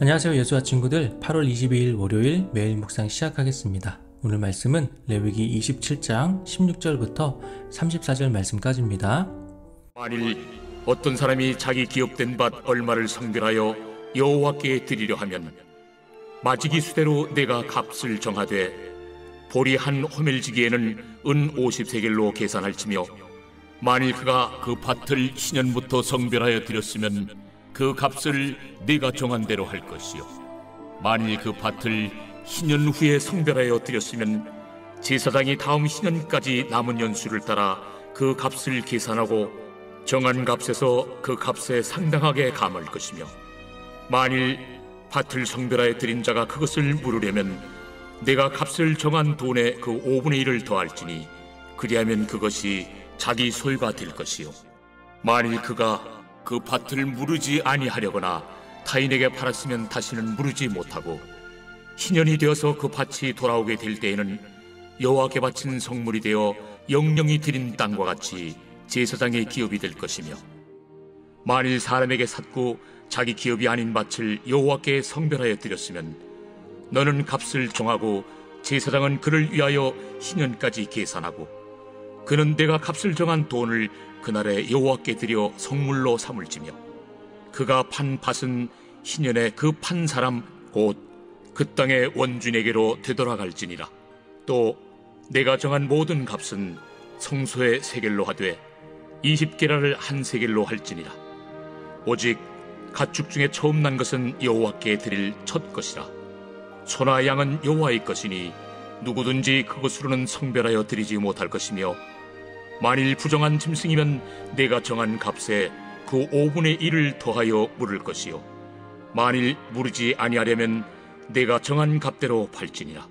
안녕하세요, 예수와 친구들. 8월 22일 월요일 매일 묵상 시작하겠습니다. 오늘 말씀은 레위기 27장 16절부터 34절 말씀까지입니다. 만일 어떤 사람이 자기 기업된 밭 얼마를 성별하여 여호와께 드리려 하면 마지기 수대로 내가 값을 정하되 보리 한 호멜지기에는 은 50세겔로 계산할지며 만일 그가 그 밭을 신년부터 성별하여 드렸으면 그 값을 네가 정한 대로 할 것이요 만일 그 밭을 신년 후에 성별하여 드렸으면 제사장이 다음 신년까지 남은 연수를 따라 그 값을 계산하고 정한 값에서 그 값에 상당하게 감할 것이며 만일 밭을 성별하여 드린 자가 그것을 물으려면 내가 값을 정한 돈의 그 5분의 1을 더할지니 그리하면 그것이 자기 소유가 될 것이요 만일 그가 그 밭을 무르지 아니하려거나 타인에게 팔았으면 다시는 무르지 못하고 신년이 되어서 그 밭이 돌아오게 될 때에는 여호와께 바친 성물이 되어 영령이 드린 땅과 같이 제사장의 기업이 될 것이며 만일 사람에게 샀고 자기 기업이 아닌 밭을 여호와께 성별하여 드렸으면 너는 값을 정하고 제사장은 그를 위하여 신년까지 계산하고 그는 내가 값을 정한 돈을 그날에 여호와께 드려 성물로 삼을지며 그가 판 밭은 신년에 그 판 사람 곧 그 땅의 원주인에게로 되돌아갈지니라. 또 내가 정한 모든 값은 성소의 세겔로 하되 20게라를 한 세겔로 할지니라. 오직 가축 중에 처음 난 것은 여호와께 드릴 첫 것이라. 소나 양은 여호와의 것이니 누구든지 그것으로는 성별하여 드리지 못할 것이며 만일 부정한 짐승이면 내가 정한 값에 그 5분의 1을 더하여 물을 것이요 만일 무르지 아니하려면 내가 정한 값대로 팔지니라.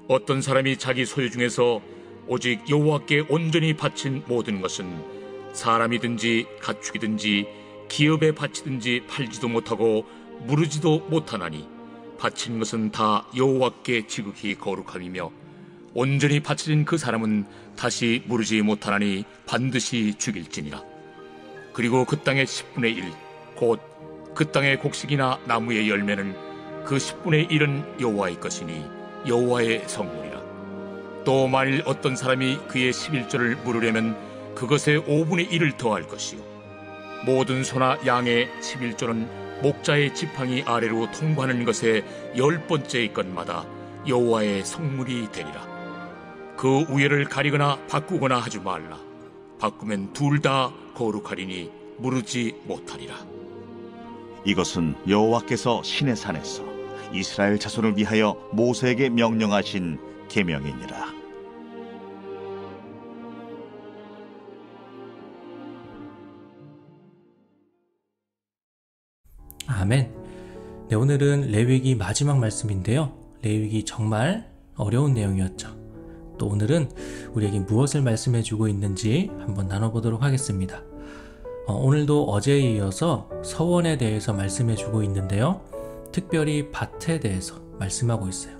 어떤 사람이 자기 소유 중에서 오직 여호와께 온전히 바친 모든 것은 사람이든지 가축이든지 기업에 바치든지 팔지도 못하고 무르지도 못하나니 바친 것은 다 여호와께 지극히 거룩함이며 온전히 바쳐진 그 사람은 다시 무르지 못하나니 반드시 죽일지니라. 그리고 그 땅의 10분의 1 곧 그 땅의 곡식이나 나무의 열매는 그 10분의 1은 여호와의 것이니 여호와의 성물이라. 또 만일 어떤 사람이 그의 11조를 물으려면 그것의 5분의 1을 더할 것이요 모든 소나 양의 11조는 목자의 지팡이 아래로 통과하는 것의 10번째의 것마다 여호와의 성물이 되리라. 그 우열을 가리거나 바꾸거나 하지 말라. 바꾸면 둘 다 거룩하리니 무르지 못하리라. 이것은 여호와께서 시내산에서 이스라엘 자손을 위하여 모세에게 명령하신 계명이니라. 아멘. 네, 오늘은 레위기 마지막 말씀인데요. 레위기 정말 어려운 내용이었죠. 또 오늘은 우리에게 무엇을 말씀해 주고 있는지 한번 나눠보도록 하겠습니다. 오늘도 어제에 이어서 서원에 대해서 말씀해 주고 있는데요. 특별히 밭에 대해서 말씀하고 있어요.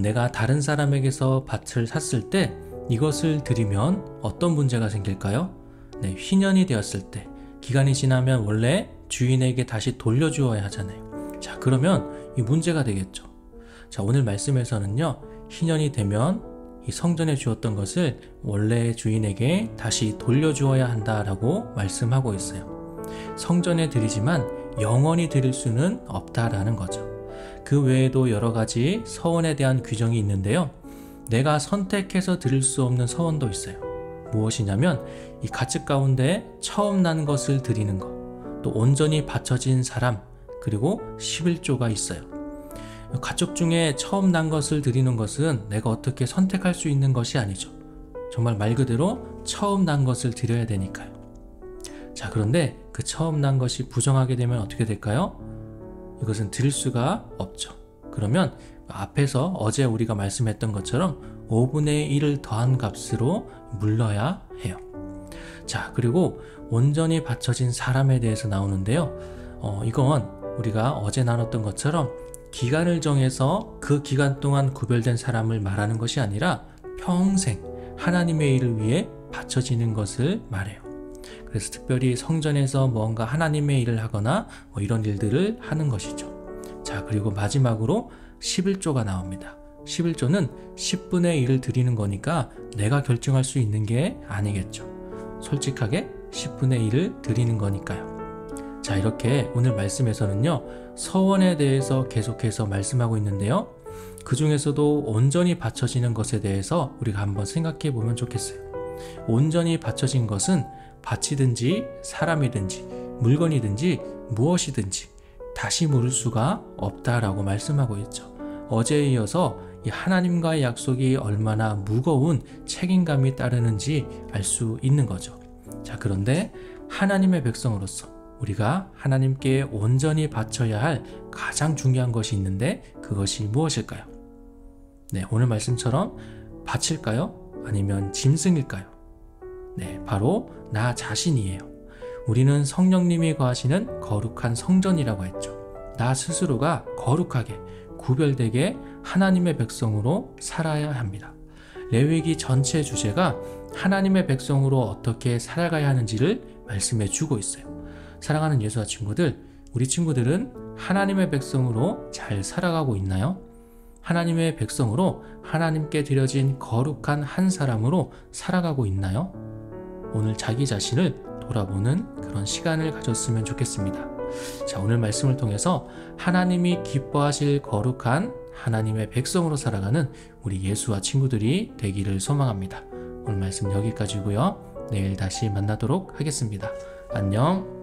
내가 다른 사람에게서 밭을 샀을 때 이것을 드리면 어떤 문제가 생길까요? 네, 휘년이 되었을 때, 기간이 지나면 원래 주인에게 다시 돌려주어야 하잖아요. 자, 그러면 이 문제가 되겠죠. 자, 오늘 말씀에서는요, 휘년이 되면 이 성전에 주었던 것을 원래의 주인에게 다시 돌려주어야 한다라고 말씀하고 있어요. 성전에 드리지만 영원히 드릴 수는 없다라는 거죠. 그 외에도 여러 가지 서원에 대한 규정이 있는데요. 내가 선택해서 드릴 수 없는 서원도 있어요. 무엇이냐면 이 가축 가운데 처음 난 것을 드리는 것, 또 온전히 바쳐진 사람, 그리고 11조가 있어요. 가축 중에 처음 난 것을 드리는 것은 내가 어떻게 선택할 수 있는 것이 아니죠. 정말 말 그대로 처음 난 것을 드려야 되니까요. 자, 그런데 그 처음 난 것이 부정하게 되면 어떻게 될까요? 이것은 드릴 수가 없죠. 그러면 앞에서 어제 우리가 말씀했던 것처럼 5분의 1을 더한 값으로 물러야 해요. 자, 그리고 온전히 바쳐진 사람에 대해서 나오는데요. 이건 우리가 어제 나눴던 것처럼 기간을 정해서 그 기간 동안 구별된 사람을 말하는 것이 아니라 평생 하나님의 일을 위해 바쳐지는 것을 말해요. 그래서 특별히 성전에서 뭔가 하나님의 일을 하거나 이런 일들을 하는 것이죠. 자, 그리고 마지막으로 11조가 나옵니다. 11조는 10분의 1을 드리는 거니까 내가 결정할 수 있는 게 아니겠죠. 솔직하게 10분의 1을 드리는 거니까요. 자, 이렇게 오늘 말씀에서는요, 서원에 대해서 계속해서 말씀하고 있는데요. 그 중에서도 온전히 바쳐지는 것에 대해서 우리가 한번 생각해 보면 좋겠어요. 온전히 바쳐진 것은 밭이든지 사람이든지 물건이든지 무엇이든지 다시 물을 수가 없다라고 말씀하고 있죠. 어제에 이어서 이 하나님과의 약속이 얼마나 무거운 책임감이 따르는지 알 수 있는 거죠. 자, 그런데 하나님의 백성으로서 우리가 하나님께 온전히 바쳐야 할 가장 중요한 것이 있는데 그것이 무엇일까요? 네, 오늘 말씀처럼 밭일까요? 아니면 짐승일까요? 네, 바로 나 자신이에요. 우리는 성령님이 거하시는 거룩한 성전이라고 했죠. 나 스스로가 거룩하게 구별되게 하나님의 백성으로 살아야 합니다. 레위기 전체 주제가 하나님의 백성으로 어떻게 살아가야 하는지를 말씀해 주고 있어요. 사랑하는 예수와 친구들, 우리 친구들은 하나님의 백성으로 잘 살아가고 있나요? 하나님의 백성으로 하나님께 드려진 거룩한 한 사람으로 살아가고 있나요? 오늘 자기 자신을 돌아보는 그런 시간을 가졌으면 좋겠습니다. 자, 오늘 말씀을 통해서 하나님이 기뻐하실 거룩한 하나님의 백성으로 살아가는 우리 예수와 친구들이 되기를 소망합니다. 오늘 말씀 여기까지고요. 내일 다시 만나도록 하겠습니다. 안녕.